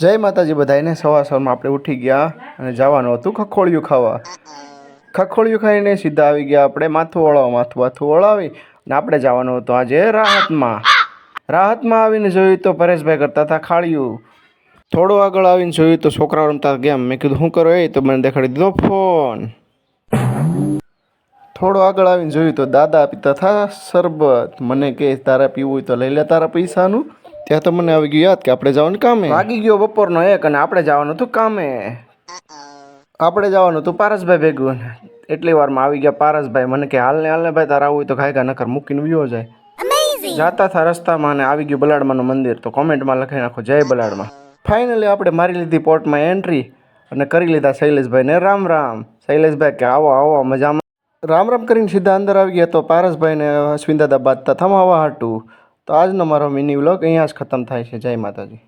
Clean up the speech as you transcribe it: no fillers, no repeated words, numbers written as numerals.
જય માતાજી બધાને. સવારમાં આપણે ઉઠી ગયા અને જવાનું હતું ખખોળિયું ખાવા. ખખોળિયું ખાઈને સીધા આવી ગયા આપણે માથું વળાવી અને આપણે જવાનું હતું આજે રાહતમાં આવીને જોયું તો પરેશભાઈ કરતા હતા ખાળિયું. થોડું આગળ આવીને જોયું તો છોકરાઓ રમતા ગેમ. મેં કીધું શું કરો એ? તો મને દેખાડી દીધો ફોન. થોડું આગળ આવીને જોયું તો દાદા પીતા હતા શરબત. મને કે તારે પીવું હોય તો લઈ લે તારા પૈસાનું. ત્યાં તો મને આવી ગયું યાદ કે આપણે જવાનું કામે. વાગી ગયો બપોરનો 1 અને આપણે જવાનું હતું કામે. આપણે જવાનું હતું પારસભાઈ ભેગું. એટલી વારમાં આવી ગયા પારસભાઈ. મને કે હાલ ને ભાઈ તારા આવું હોય તો ખાય નકર મૂકીને વ્યો જાય. જાતા હતા રસ્તામાં અને આવી ગયું બલાડમાનું મંદિર. તો કોમેન્ટમાં લખી નાખો જય બલાડમાં. ફાઇનલી આપણે મારી લીધી પોર્ટમાં એન્ટ્રી અને કરી લીધા શૈલેષભાઈને રામ રામ. શૈલેષભાઈ કે આવો મજામાં. રામ રામ કરીને સીધા અંદર આવી ગયા. તો પારસભાઈને અશ્વિન દાદા બાંધતા થમાવા હાટું. તો આજનો મારો મિની વ્લોગ અહીંયા જ ખતમ થાય છે. જય માતાજી.